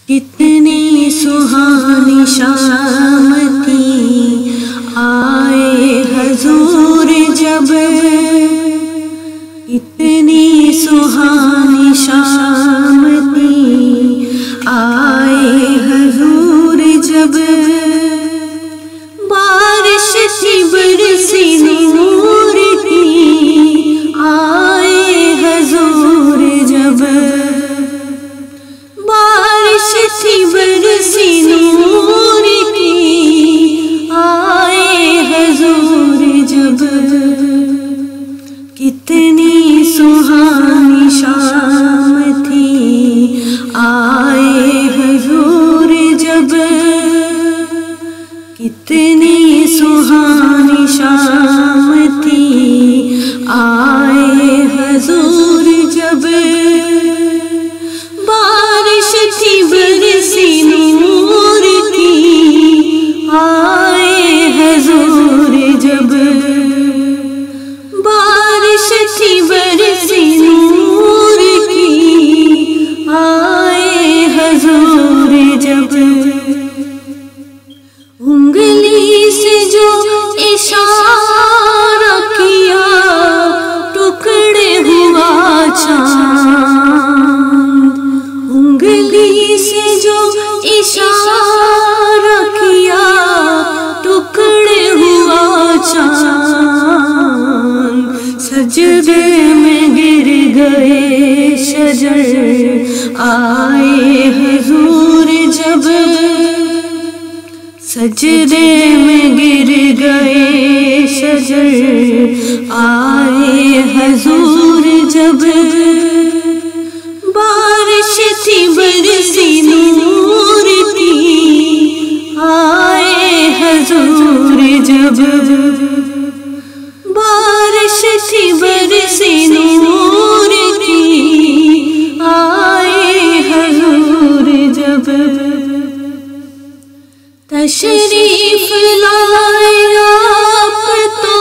کتنی سہانی شام تھی آئے حضور جب، کتنی سہانی شام تھی آئے حضور جب، بارش تھی برسی نور کی آئے حضور جب، بارش تھی برسی نور کی آئے حضور جب، کتنی سہانی شام تھی آئے حضور جب، کتنی سہانی شام تھی آئے حضور جب، بارش تھی برسی نور کی آئے حضور جب، بارش تھی برسی نور کی آئے حضور جب، انگلی سے جو اشارہ کیا ٹکڑے ہوا چاند، انگلی سے جو اشارہ کیا ٹکڑے ہوا چاند، سجدے میں گر گئے شجر آئے حضور جب، سجدے میں گر گئے شجر آئے حضور جب، بارش تھی برسی نور کی آئے حضور جب، بارش تھی برسی نور کی آئے حضور جب، تشریف لائے آپ تو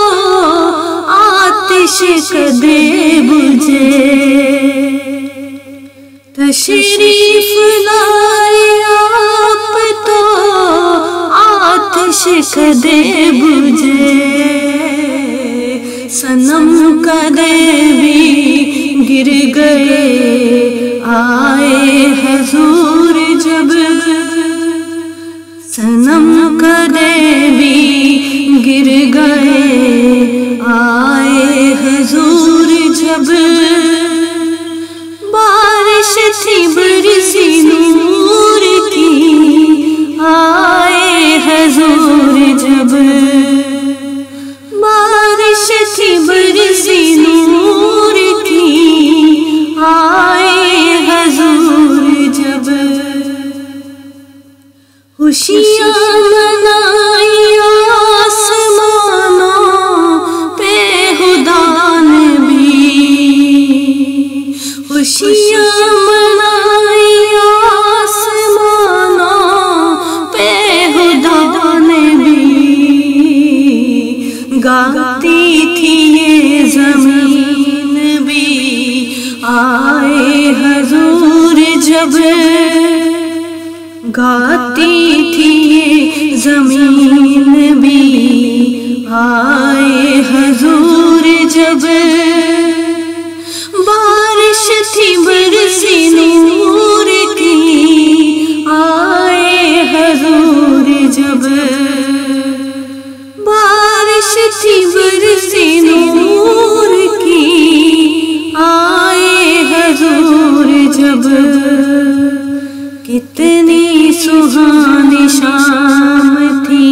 آتش کدے بجھے، تشریف لائے آپ تو آتش کدے بجھے، صنم کدے بھی گر گئے آئے حضور جب، صنم کدے بھی گر گئے آئے حضور جب، بارش تھی برسی نور کی آئے حضور جب، بارش تھی برسی نور کی آئے حضور جب، خوشیاں منائی آسمانوں پہ خدا نے بھی، خوشیاں منائی آسمانوں پہ خدا نے بھی، گاتی تھی یہ زمین بھی آئے حضور جب، گاتی تھی یہ زمین بھی آئے حضور جب، بارش تھی برسی نور کی آئے حضور جب، بارش تھی برسی نور کی آئے حضور جب، کتنی سہانی شام تھی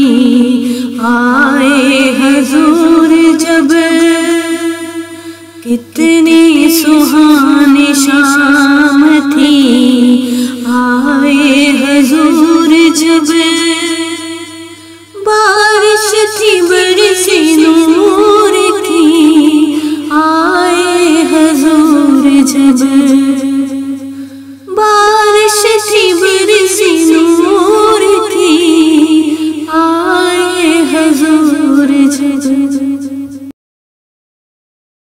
آئے حضور جب، کتنی سہانی شام تھی آئے حضور